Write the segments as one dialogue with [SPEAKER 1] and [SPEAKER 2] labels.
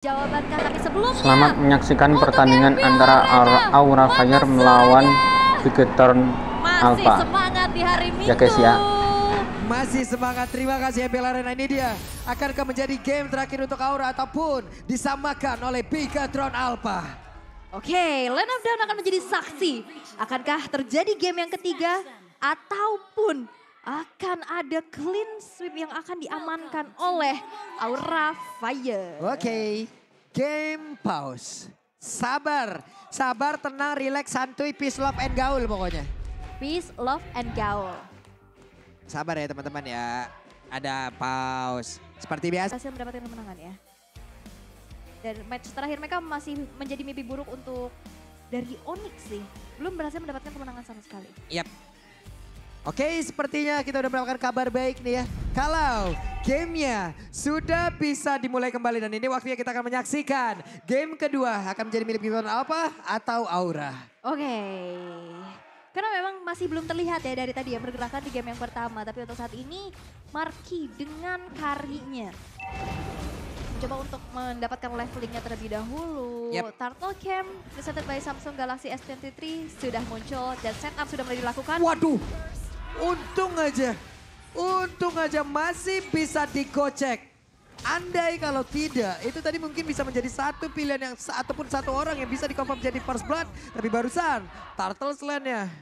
[SPEAKER 1] Jawabankah tapi sebelumnya
[SPEAKER 2] Selamat menyaksikan
[SPEAKER 1] untuk
[SPEAKER 2] pertandingan
[SPEAKER 1] game
[SPEAKER 2] antara
[SPEAKER 1] ada
[SPEAKER 2] Aura Fire melawan Bigetron
[SPEAKER 1] masih
[SPEAKER 2] Alpha.
[SPEAKER 1] semangat di hari Minggu.
[SPEAKER 2] Ya guys ya.
[SPEAKER 3] Masih semangat, terima kasih MPL Arena. Ini dia akankah menjadi game terakhir untuk Aura ataupun disamakan oleh Bigetron Alpha.
[SPEAKER 1] Oke, Land of Dawn akan menjadi saksi. Akankah terjadi game yang ketiga ataupun akan ada clean sweep yang akan diamankan oleh Aura Fire.
[SPEAKER 3] Oke, game pause. Sabar, sabar, tenang, relax, santuy, peace, love, and gaul pokoknya.
[SPEAKER 1] Peace, love, and gaul.
[SPEAKER 3] Sabar ya teman-teman ya, ada pause. Seperti biasa.
[SPEAKER 1] Berhasil mendapatkan kemenangan ya. Dan match terakhir mereka masih menjadi mimpi buruk untuk dari Onyx sih. Belum berhasil mendapatkan kemenangan sama sekali.
[SPEAKER 3] Yap. Oke, sepertinya kita udah mendapatkan kabar baik nih ya. Kalau gamenya sudah bisa dimulai kembali dan ini waktunya kita akan menyaksikan game kedua akan menjadi milik Bigetron Alpha atau Aura.
[SPEAKER 1] Oke. Karena memang masih belum terlihat ya dari tadi ya pergerakan di game yang pertama. Tapi untuk saat ini Marky dengan karinya coba untuk mendapatkan levelingnya terlebih dahulu.
[SPEAKER 3] Yep.
[SPEAKER 1] Turtle Cam presented by Samsung Galaxy S23 sudah muncul dan setup sudah mulai dilakukan.
[SPEAKER 3] Waduh, untung aja masih bisa dikocek. Andai kalau tidak, itu tadi mungkin bisa menjadi satu pilihan yang ataupun satu orang yang bisa dikonfirm jadi first blood. Tapi barusan Turtle Slam-nya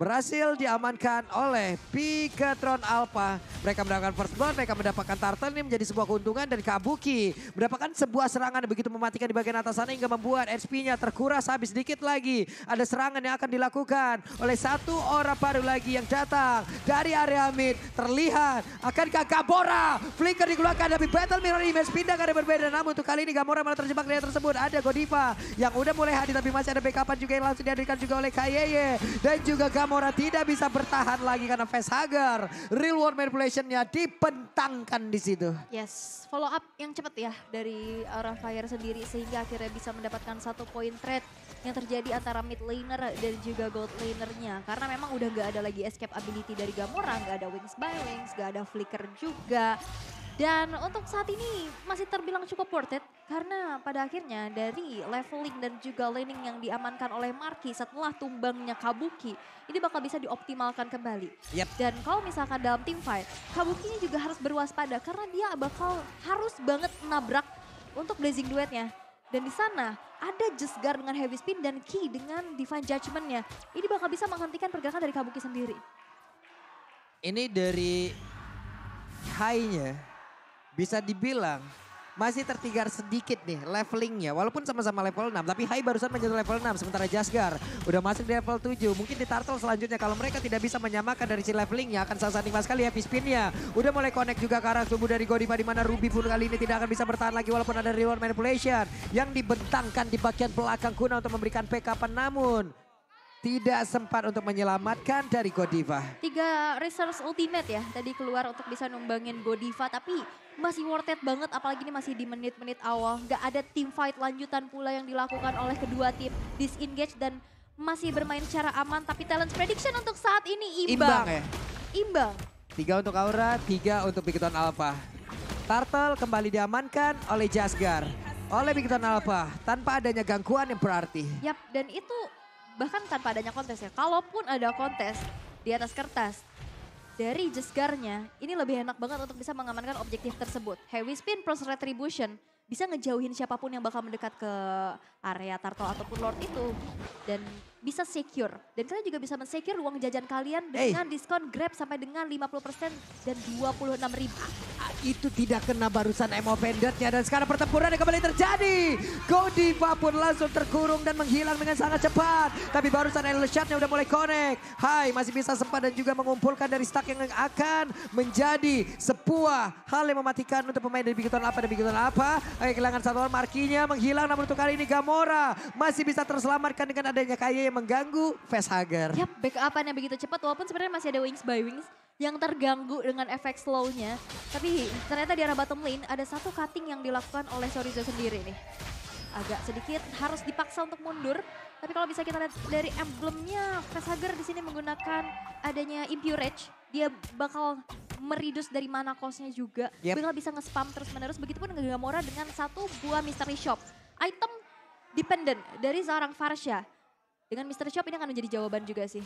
[SPEAKER 3] berhasil diamankan oleh Bigetron Alpha. Mereka mendapatkan first blood, mereka mendapatkan Turtle ini menjadi sebuah keuntungan dan Kabuki mendapatkan sebuah serangan yang begitu mematikan di bagian atas sana hingga membuat HP-nya terkuras habis sedikit lagi. Ada serangan yang akan dilakukan oleh satu orang baru lagi yang datang dari area mid. Terlihat akankah Gamora flicker dikeluarkan dari Battle Mirror Image pindah ke area berbeda. Namun untuk kali ini Gamora malah terjebak di area tersebut. Ada Godiva yang udah mulai hadir tapi masih ada backupan juga yang langsung dihadirkan juga oleh Kayeye. Dan juga Gamora tidak bisa bertahan lagi karena facehugger. Real world manipulation-nya dibentangkan di situ.
[SPEAKER 1] Yes, follow up yang cepat ya dari Aura Fire sendiri sehingga akhirnya bisa mendapatkan satu poin trade yang terjadi antara mid laner dan juga gold lanernya. Karena memang udah gak ada lagi escape ability dari Gamora, gak ada wings by wings, gak ada flicker juga. Dan untuk saat ini masih terbilang cukup worth it karena pada akhirnya dari leveling dan juga laning yang diamankan oleh Marky setelah tumbangnya Kabuki ini bakal bisa dioptimalkan kembali.
[SPEAKER 3] Yep.
[SPEAKER 1] Dan kalau misalkan dalam team fight, Kabukinya juga harus berwaspada karena dia bakal harus banget nabrak untuk blazing duetnya. Dan di sana ada Jesgar dengan heavy spin dan Ki dengan divine judgment-nya. Ini bakal bisa menghentikan pergerakan dari Kabuki sendiri.
[SPEAKER 3] Ini dari high-nya bisa dibilang masih tertinggal sedikit nih levelingnya. Walaupun sama-sama level 6 tapi High barusan menyentuh level 6. Sementara Jasgar udah masuk di level 7. Mungkin di Turtle selanjutnya kalau mereka tidak bisa menyamakan dari si levelingnya akan sangat nikmat sekali ya spinnya. Udah mulai connect juga ke arah tubuh dari Godiva di mana Ruby pun kali ini tidak akan bisa bertahan lagi walaupun ada reward manipulation yang dibentangkan di bagian belakang Kuna untuk memberikan backup-an namun tidak sempat untuk menyelamatkan dari Godiva.
[SPEAKER 1] 3 resource ultimate ya tadi keluar untuk bisa numbangin Godiva tapi masih worth it banget apalagi ini masih di menit-menit awal. Gak ada team fight lanjutan pula yang dilakukan oleh kedua tim. Disengage dan masih bermain secara aman tapi talent prediction untuk saat ini imbang.
[SPEAKER 3] Imbang ya?
[SPEAKER 1] Imbang.
[SPEAKER 3] 3 untuk Aura, 3 untuk Bigetron Alpha. Turtle kembali diamankan oleh Jasgar. Oleh Bigetron Alpha tanpa adanya gangguan yang berarti.
[SPEAKER 1] Yap dan itu bahkan tanpa adanya kontes ya. Kalaupun ada kontes di atas kertas dari Jesgarnya ini lebih enak banget untuk bisa mengamankan objektif tersebut. Heavy spin plus retribution bisa ngejauhin siapapun yang bakal mendekat ke area Turtle ataupun Lord itu. Dan bisa secure. Dan kalian juga bisa men-secure uang jajan kalian dengan diskon Grab sampai dengan 50% dan 26.000.
[SPEAKER 3] Itu tidak kena barusan emo pendetnya dan sekarang pertempuran yang kembali terjadi. Godiva pun langsung terkurung dan menghilang dengan sangat cepat. Tapi barusan endless shot-nya udah mulai connect. Hai masih bisa sempat dan juga mengumpulkan dari stack yang akan menjadi sebuah hal yang mematikan untuk pemain dari Bigetron Alpha dan Bigetron Alpha. Kehilangan satu orang Markinya menghilang namun untuk kali ini Gamora masih bisa terselamatkan dengan adanya Kaye yang mengganggu facehugger.
[SPEAKER 1] Yap, backup-an yang begitu cepat walaupun sebenarnya masih ada wings by wings yang terganggu dengan efek slow-nya. Tapi ternyata di arah bottom lane ada satu cutting yang dilakukan oleh Chorizo sendiri nih. Agak sedikit harus dipaksa untuk mundur. Tapi kalau bisa kita lihat dari emblemnya, facehugger di sini menggunakan adanya Impure Edge. Dia bakal meridus dari mana cost-nya juga.
[SPEAKER 3] Yep.
[SPEAKER 1] Bakal bisa nge-spam terus-menerus. Begitupun Gamora dengan satu buah Mystery Shop. Item dependent dari seorang Farsha. Dengan Mystery Shop ini akan menjadi jawaban juga sih.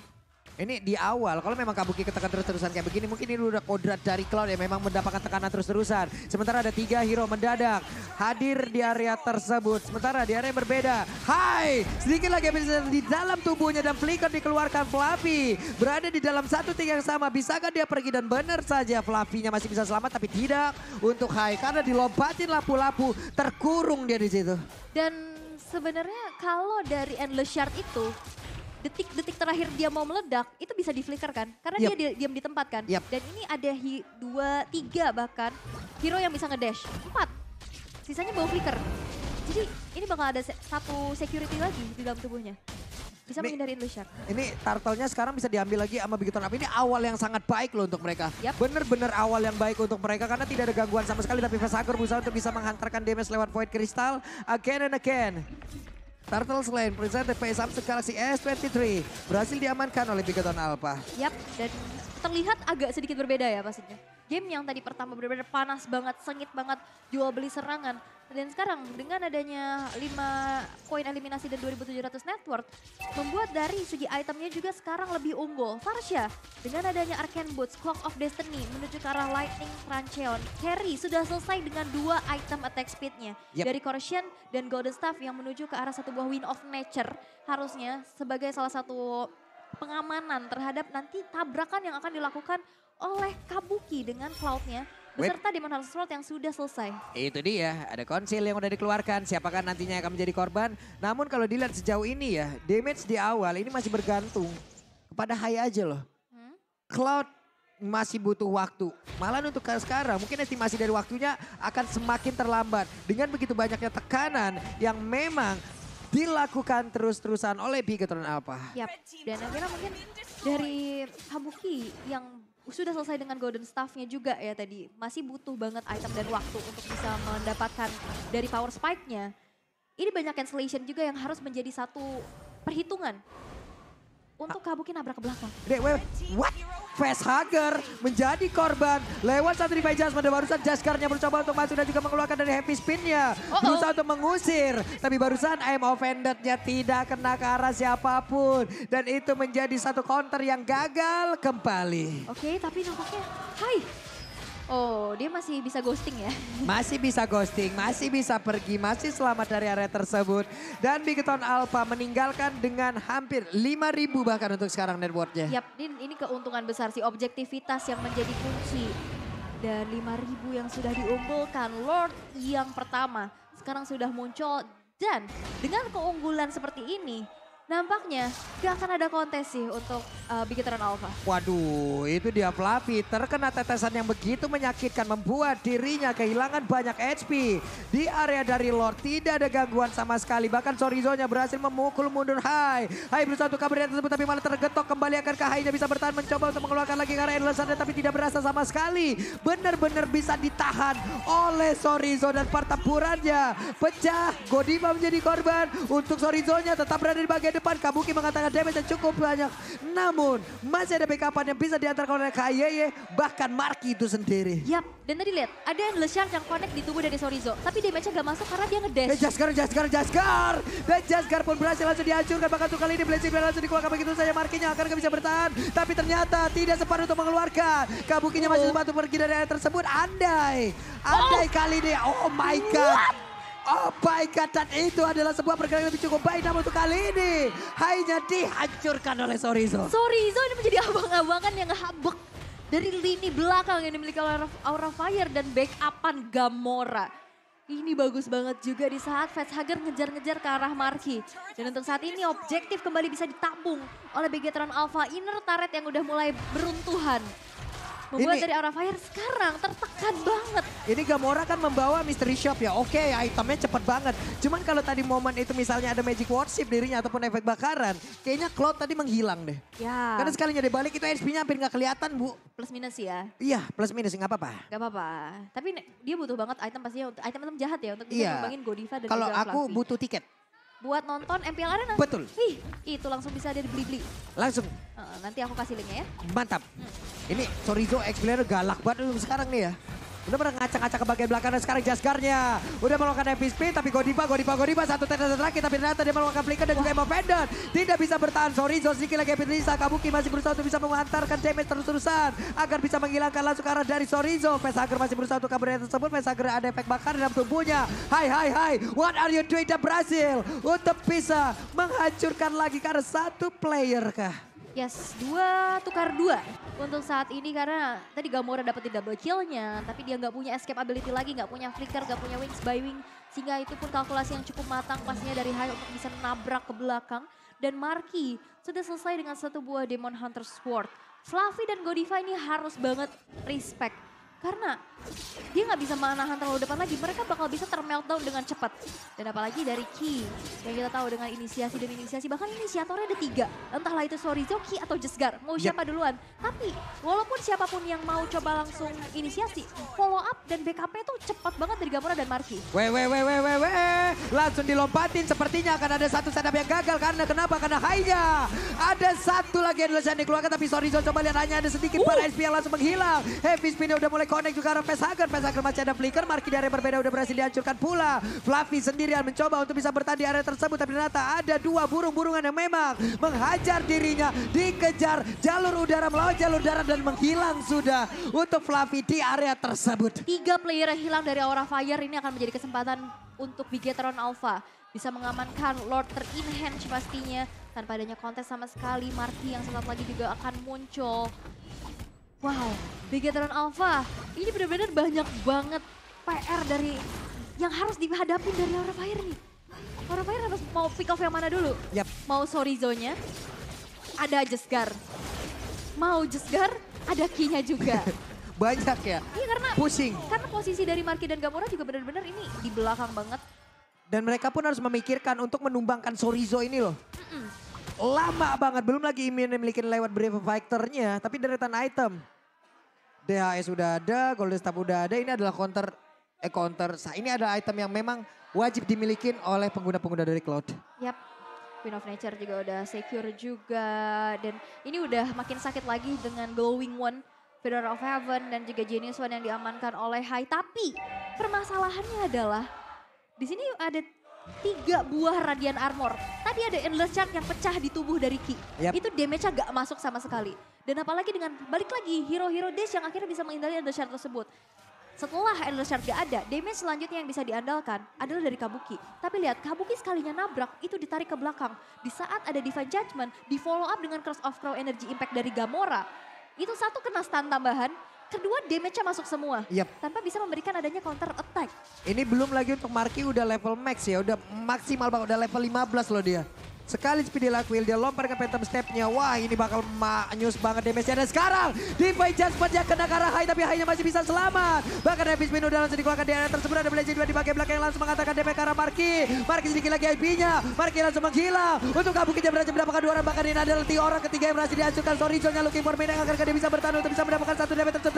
[SPEAKER 3] Ini di awal, kalau memang Kabuki ketekan terus-terusan kayak begini, mungkin ini udah kodrat dari Cloud yang memang mendapatkan tekanan terus-terusan. Sementara ada 3 hero mendadak hadir di area tersebut. Sementara di area yang berbeda, hai, sedikit lagi di dalam tubuhnya dan flicker dikeluarkan Fluffy. Berada di dalam satu titik yang sama, bisakah dia pergi dan benar saja Fluffy-nya masih bisa selamat tapi tidak untuk Hai. Karena dilompatin lapu-lapu, terkurung dia di situ.
[SPEAKER 1] Dan sebenarnya kalau dari Endless Shard itu, detik-detik terakhir dia mau meledak, itu bisa di-flicker kan? Karena
[SPEAKER 3] Yep.
[SPEAKER 1] dia diam di tempat kan?
[SPEAKER 3] Yep.
[SPEAKER 1] Dan ini ada 2, 3 bahkan hero yang bisa ngedash. 4, sisanya bawa flicker. Jadi ini bakal ada satu security lagi di dalam tubuhnya. Bisa
[SPEAKER 3] Ini-
[SPEAKER 1] menghindari Endless Shard.
[SPEAKER 3] Ini turtle-nya sekarang bisa diambil lagi sama Bigoton Up. Ini awal yang sangat baik loh untuk mereka.
[SPEAKER 1] Yap.
[SPEAKER 3] Bener-bener awal yang baik untuk mereka karena tidak ada gangguan sama sekali. Tapi Vesager berusaha untuk bisa menghantarkan damage lewat Void Crystal again and again. Turtle Slain present the face up Galaxy S23 berhasil diamankan oleh Bigoton Alpha.
[SPEAKER 1] Yap, dan terlihat agak sedikit berbeda ya pastinya. Game yang tadi pertama benar-benar panas banget, sengit banget, jual beli serangan. Dan sekarang dengan adanya 5 poin eliminasi dan 2.700 net worth, membuat dari segi itemnya juga sekarang lebih unggul. Farsha dengan adanya Arcane Boots, Clock of Destiny menuju ke arah Lightning Trancheon. Carry sudah selesai dengan 2 item attack speednya.
[SPEAKER 3] Yep.
[SPEAKER 1] Dari Corrosion dan Golden Staff yang menuju ke arah satu buah Wind of Nature. Harusnya sebagai salah satu pengamanan terhadap nanti tabrakan yang akan dilakukan oleh Kabuki dengan Cloud-nya beserta Demon Heart Sword yang sudah selesai.
[SPEAKER 3] Itu dia, ada konsil yang udah dikeluarkan. Siapakah nantinya yang akan menjadi korban? Namun kalau dilihat sejauh ini ya, damage di awal ini masih bergantung kepada Hai aja loh. Cloud masih butuh waktu. Malah untuk sekarang mungkin estimasi dari waktunya akan semakin terlambat. Dengan begitu banyaknya tekanan yang memang dilakukan terus-terusan oleh Bigoton Alpha.
[SPEAKER 1] Yap, dan akhirnya mungkin dari Kabuki yang sudah selesai dengan Golden Staff-nya juga ya tadi. Masih butuh banget item dan waktu untuk bisa mendapatkan dari power spike-nya. Ini banyak cancellation juga yang harus menjadi satu perhitungan. Untuk Kabuki nabrak ke belakang.
[SPEAKER 3] What? Facehugger menjadi korban lewat satu revive Jasmine dan barusan Jaskarnya berusaha untuk masuk dan juga mengeluarkan dari happy spin-nya. Berusaha untuk mengusir. Tapi barusan I'm offended-nya tidak kena ke arah siapapun. Dan itu menjadi satu counter yang gagal kembali.
[SPEAKER 1] Oke, tapi nampaknya Hai. Oh, dia masih bisa ghosting ya.
[SPEAKER 3] Masih bisa ghosting, masih bisa pergi, masih selamat dari area tersebut. Dan Bigoton Alpha meninggalkan dengan hampir 5.000 bahkan untuk sekarang networknya.
[SPEAKER 1] Yap, ini keuntungan besar sih, objektivitas yang menjadi kunci. Dan 5.000 yang sudah diunggulkan, Lord yang pertama sekarang sudah muncul. Dan dengan keunggulan seperti ini, nampaknya gak akan ada kontes sih untuk Bigoton Alpha.
[SPEAKER 3] Waduh, itu dia Fluffy terkena tetesan yang begitu menyakitkan membuat dirinya kehilangan banyak HP. Di area dari Lord tidak ada gangguan sama sekali. Bahkan Chorizo-nya berhasil memukul mundur Hai. Hai berusaha untuk kabur dari tersebut tapi malah tergetok kembali akankah Hai-nya bisa bertahan mencoba untuk mengeluarkan lagi ke arah Endless Shard tapi tidak berasa sama sekali. Benar-benar bisa ditahan oleh Chorizo dan pertempurannya pecah. Godiva menjadi korban untuk Chorizo-nya tetap berada di bagian depan. Kabuki mengatakan damage yang cukup banyak. Namun masih ada backupan yang bisa diantarkan oleh KYY. Bahkan Marky itu sendiri.
[SPEAKER 1] Yap, dan tadi lihat ada Endless Shard yang connect di tubuh dari Chorizo. Tapi damage-nya gak masuk karena dia ngedash.
[SPEAKER 3] Jaskar. Dan Jaskar pun berhasil langsung dihancurkan. Bahkan untuk kali ini Blazing Bell langsung dikeluarkan begitu saja. Markinya akan gak bisa bertahan. Tapi ternyata tidak sempat untuk mengeluarkan. Kabukinya masih sempat untuk pergi dari area tersebut. Andai kali ini. Oh my God. Oh my God, dan itu adalah sebuah pergerakan yang cukup baik. Namun untuk kali ini, Hai-nya dihancurkan oleh Chorizo.
[SPEAKER 1] Chorizo ini menjadi abang-abangan yang ngehabek dari lini belakang yang dimiliki oleh Aura Fire dan backupan Gamora. Ini bagus banget juga di saat Facehugger ngejar-ngejar ke arah Marky. Dan untuk saat ini objektif kembali bisa ditabung oleh Bigetron Alpha. Inner turret yang udah mulai beruntuhan. Membuat dari Aura Fire sekarang tertekan banget.
[SPEAKER 3] Ini Gamora kan membawa Mystery Shop ya. Oke, itemnya cepet banget. Cuman kalau tadi momen itu misalnya ada Magic Worship dirinya ataupun efek bakaran. Kayaknya Cloud tadi menghilang deh.
[SPEAKER 1] Ya.
[SPEAKER 3] Karena sekalinya dia balik itu HP-nya hampir gak kelihatan Bu.
[SPEAKER 1] Plus minus ya.
[SPEAKER 3] Iya plus minus nggak apa-apa.
[SPEAKER 1] Gak apa-apa. Tapi dia butuh banget item pastinya untuk item-item jahat ya. Untuk bisa
[SPEAKER 3] Iya.
[SPEAKER 1] ngembangin Godiva dan
[SPEAKER 3] Kalau
[SPEAKER 1] juga
[SPEAKER 3] aku
[SPEAKER 1] Fluffy.
[SPEAKER 3] butuh tiket.
[SPEAKER 1] buat nonton MPL Arena.
[SPEAKER 3] Betul.
[SPEAKER 1] Ih, itu langsung bisa dibeli-beli.
[SPEAKER 3] Langsung
[SPEAKER 1] Nanti aku kasih linknya ya.
[SPEAKER 3] mantap. Ini Chorizo X-Player galak banget dulu sekarang nih ya. Udah pernah ngacak-ngacak ke bagian belakang dan sekarang Jasgarnya. Udah melakukan heavy spin tapi Godiva satu tetes terakhir tapi ternyata dia melakukan flicker dan juga Emo Pendant. Tidak bisa bertahan Chorizo sedikit lagi Lisa. Kabuki masih berusaha untuk bisa mengantarkan damage terus-terusan agar bisa menghilangkan langsung ke arah dari Chorizo. Facehager masih berusaha untuk kabur dari tersebut. Facehager ada efek bakar dalam tubuhnya. Hai, what are you doing dan berhasil untuk bisa menghancurkan lagi karena satu player kah?
[SPEAKER 1] Yes, 2 tukar 2 untuk saat ini karena tadi Gamora dapetin double kill-nya, tapi dia nggak punya escape ability lagi, nggak punya flicker, nggak punya wings by wing, sehingga itu pun kalkulasi yang cukup matang pastinya dari Hai untuk bisa nabrak ke belakang. Dan Marky sudah selesai dengan satu buah Demon Hunter Sword. Fluffy dan Godiva ini harus banget respect. Karena dia nggak bisa menahan terlalu depan lagi, mereka bakal bisa termeltdown dengan cepat. Dan apalagi dari Ki, yang kita tahu dengan inisiasi dan inisiasi, bahkan inisiatornya ada 3. Entahlah itu Chorizo, Ki atau Jesgar, mau siapa duluan. Tapi walaupun siapapun yang mau coba langsung inisiasi, follow up dan BKP itu cepat banget dari Gamora dan Marky.
[SPEAKER 3] Langsung dilompatin sepertinya akan ada satu setup yang gagal. Karena kenapa? Karena Hai-nya ada satu lagi yang dikeluarkan tapi Chorizo coba lihat hanya ada sedikit para SP yang langsung menghilang. Heavy spin udah mulai connect juga arah Facehager masih ada flicker. Marky di area berbeda udah berhasil dihancurkan pula. Fluffy sendirian mencoba untuk bisa bertahan di area tersebut. Tapi ternyata ada 2 burung-burungan yang memang menghajar dirinya. Dikejar jalur udara melawan jalur darat dan menghilang sudah untuk Fluffy di area tersebut.
[SPEAKER 1] 3 player yang hilang dari Aura Fire ini akan menjadi kesempatan untuk Bigetron Alpha. Bisa mengamankan Lord ter-enhance pastinya. Tanpa adanya kontes sama sekali. Marky yang sesaat lagi juga akan muncul. Wow, Bigetron Alpha ini benar-benar banyak banget PR dari yang harus dihadapin dari Aura Fire nih. Aura Fire harus mau pick off yang mana dulu?
[SPEAKER 3] Yap.
[SPEAKER 1] Mau Chorizo-nya, ada Jesgar. Mau Jesgar, ada Ki-nya juga.
[SPEAKER 3] Banyak ya.
[SPEAKER 1] Iya karena
[SPEAKER 3] pusing.
[SPEAKER 1] Karena posisi dari Marky dan Gamora juga benar-benar ini di belakang banget.
[SPEAKER 3] Dan mereka pun harus memikirkan untuk menumbangkan Chorizo ini loh. Lama banget, belum lagi imun yang dimiliki lewat Brave Fighter-nya, tapi deretan item. DHS sudah ada, Golden Staff udah ada, ini adalah counter. Ini adalah item yang memang wajib dimiliki oleh pengguna-pengguna dari Cloud.
[SPEAKER 1] Yap, Queen of Nature juga udah secure juga. Dan ini udah makin sakit lagi dengan Glowing One, Feather of Heaven dan juga Genius One yang diamankan oleh Hai. Tapi permasalahannya adalah di sini ada 3 buah Radiant Armor. Tadi ada Endless Charge yang pecah di tubuh dari Ki. Itu damage-nya gak masuk sama sekali. Dan apalagi dengan balik lagi hero-hero Dash yang akhirnya bisa menghindari Endless Charge tersebut. Setelah Endless Charge gak ada, damage selanjutnya yang bisa diandalkan adalah dari Kabuki. Tapi lihat, Kabuki sekalinya nabrak, itu ditarik ke belakang. Di saat ada Divine Judgment, di follow up dengan Curse of Crow Energy Impact dari Gamora. Itu satu kena stun tambahan, kedua damage-nya masuk semua. Tanpa bisa memberikan adanya counter attack. Ini
[SPEAKER 3] belum lagi untuk Marky udah level max ya, udah maksimal banget, udah level 15 loh dia. Sekali speed dilakuin, dia lompat ke Phantom Step-nya. Wah ini bakal manyus banget damage-nya. Dan sekarang Divine Judgment-nya kena ke arah Hai, tapi Hai-nya masih bisa selamat. Bahkan Heavy Spin udah langsung dikeluarkan di area tersebut. Ada Blazing 2 di bagian belakang yang langsung mengatakan damage ke arah Marky. Marky sedikit lagi IP-nya. Marky langsung menghilang. Untuk Kabuki berhasil mendapatkan 2 orang. Bahkan ini adalah orang ketiga yang berhasil dihancurkan. Chorizo-nya looking for main agar dia bisa bertahan untuk bisa mendapatkan 1 damage tersebut.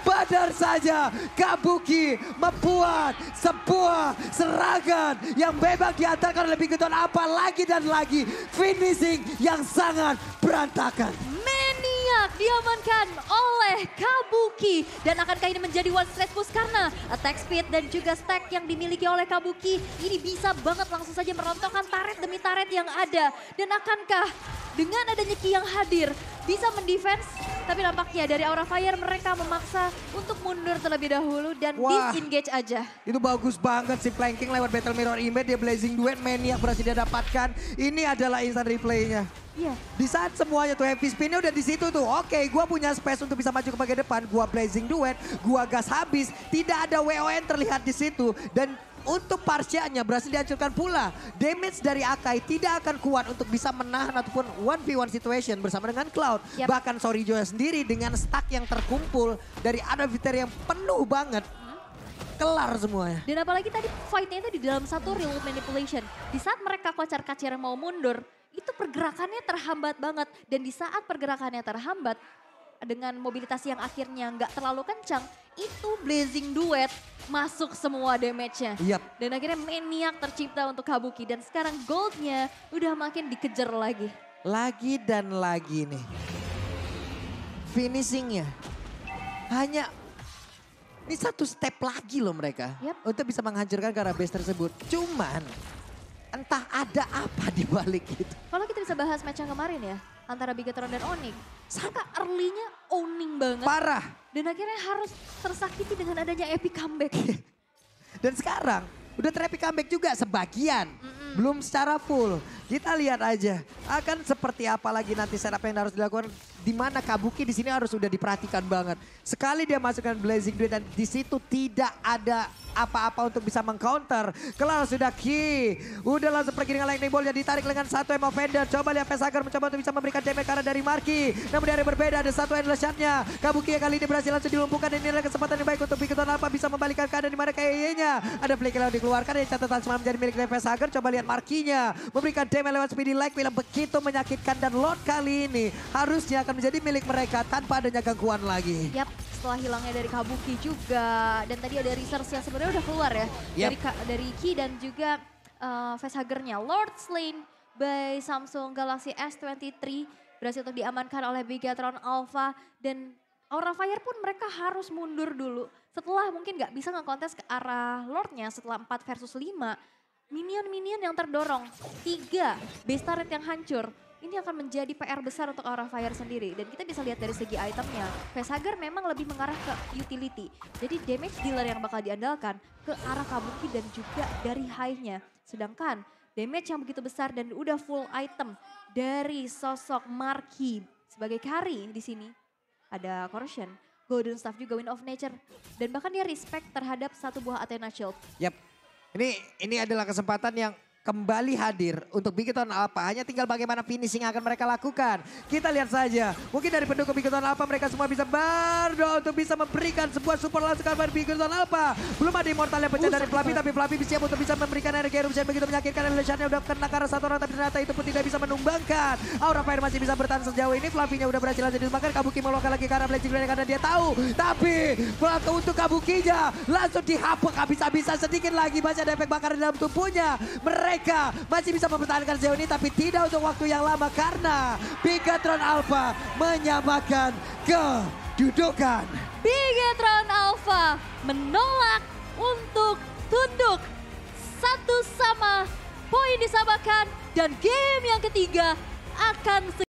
[SPEAKER 3] Badar saja Kabuki membuat sebuah serangan yang memang diantarkan oleh Bigetron apalagi dan lagi finishing yang sangat berantakan.
[SPEAKER 1] Maniac diamankan oleh Kabuki. Dan akankah ini menjadi one straight push karena attack speed dan juga stack yang dimiliki oleh Kabuki. Ini bisa banget langsung saja merontokkan turret demi turret yang ada. Dan akankah dengan adanya Ki yang hadir bisa mendefense? Tapi nampaknya dari Aura Fire mereka memaksa untuk mundur terlebih dahulu dan disengage aja.
[SPEAKER 3] Itu bagus banget sih flanking lewat Battle Mirror Image. Dia Blazing Duet, Maniac berhasil dia dapatkan. Ini adalah instant replaynya.
[SPEAKER 1] Iya.
[SPEAKER 3] Di saat semuanya tuh heavy spinnya udah di situ tuh. Oke, gua punya space untuk bisa maju ke bagian depan. Gua Blazing Duet, gua gas habis. Tidak ada WON terlihat di situ. Dan untuk Parsia-nya berhasil dihancurkan pula. Damage dari Akai tidak akan kuat untuk bisa menahan ataupun 1v1 situation bersama dengan Cloud. Bahkan Chorizo sendiri dengan stack yang terkumpul dari Adaviter yang penuh banget. Kelar semuanya.
[SPEAKER 1] Dan apalagi tadi fight-nya itu di dalam satu real manipulation. Di saat mereka kocar-kacir mau mundur, itu pergerakannya terhambat banget. Dan di saat pergerakannya terhambat, dengan mobilitas yang akhirnya nggak terlalu kencang, itu Blazing Duet masuk semua damage-nya.
[SPEAKER 3] Yap.
[SPEAKER 1] Dan akhirnya Maniac tercipta untuk Kabuki dan sekarang goldnya udah makin dikejar lagi.
[SPEAKER 3] Lagi dan lagi nih. Finishingnya hanya ini satu step lagi loh mereka.
[SPEAKER 1] Yap.
[SPEAKER 3] Untuk bisa menghancurkan Kara base tersebut. Cuman entah ada apa di balik itu.
[SPEAKER 1] Kalau kita bisa bahas match yang kemarin ya, antara Bigetron dan Onyx, mereka early-nya owning banget.
[SPEAKER 3] Parah.
[SPEAKER 1] Dan akhirnya harus tersakiti dengan adanya epic comeback.
[SPEAKER 3] Dan sekarang udah ter-epic comeback juga sebagian. Belum secara full. Kita lihat aja akan seperti apa lagi nanti setup yang harus dilakukan. Di mana Kabuki di sini harus sudah diperhatikan banget. Sekali dia masukkan Blazing Duet dan di situ tidak ada apa-apa untuk bisa meng-counter. Kelar sudah Ki. Udah langsung pergi dengan lightning ball yang ditarik dengan satu emo Fender. Coba lihat Pesager mencoba untuk bisa memberikan damage karena dari Marki. Namun dari berbeda ada satu endless shot-nya. Kabuki yang kali ini berhasil langsung dilumpuhkan dan ini adalah kesempatan yang baik untuk Bigetron Alpha bisa membalikkan keadaan di mana kayaknya ada flick yang dikeluarkan dan catatan semalam menjadi milik dari Pesager. Coba lihat Markinya memberikan damage lewat speedy like yang begitu menyakitkan dan Lord kali ini harusnya akan menjadi milik mereka tanpa adanya gangguan lagi.
[SPEAKER 1] Yap, setelah hilangnya dari Kabuki juga. Dan tadi ada research yang sebenarnya udah keluar ya. Dari Ki dan juga facehagernya. Lord Slain by Samsung Galaxy S23 berhasil untuk diamankan oleh Bigetron Alpha. Dan Aura Fire pun mereka harus mundur dulu. Setelah mungkin gak bisa nge-kontes ke arah Lordnya setelah 4 versus 5. Minion-minion yang terdorong. 3 base turret yang hancur. Ini akan menjadi PR besar untuk Aura Fire sendiri. Dan kita bisa lihat dari segi itemnya. Facehager memang lebih mengarah ke utility. Jadi damage dealer yang bakal diandalkan ke arah Kabuki dan juga dari high-nya. Sedangkan damage yang begitu besar dan udah full item dari sosok Marki sebagai carry di sini. Ada Corrosion, Golden Staff juga Wind of Nature. Dan bahkan dia respect terhadap satu buah Athena Shield.
[SPEAKER 3] Yap, ini adalah kesempatan yang kembali hadir untuk Bigetron Alpha. Hanya tinggal bagaimana finishing yang akan mereka lakukan. Kita lihat saja. Mungkin dari pendukung Bigetron Alpha mereka semua bisa berdoa untuk bisa memberikan sebuah support langsung kepada Bigetron Alpha. Belum ada immortal yang pecah dari Flappy. Tapi Flappy siap untuk bisa memberikan energi erupsi yang begitu menyakitkan. Electionnya udah kena karena satu orang. Tapi ternyata itu pun tidak bisa menumbangkan. Aura Fire masih bisa bertahan sejauh ini. Flappy-nya udah berhasil langsung ditumbangkan. Kabuki mengeluarkan lagi karena Blazing Duet karena dia tahu. Tapi untuk Kabukinya langsung dihapuk habis-habisan sedikit lagi. Masih ada efek bakar di dalam tubuhnya. Mereka masih bisa mempertahankan sejauh ini tapi tidak untuk waktu yang lama karena Bigetron Alpha menyamakan kedudukan.
[SPEAKER 1] Bigetron Alpha menolak untuk tunduk. Satu sama, poin disamakan dan game yang ketiga akan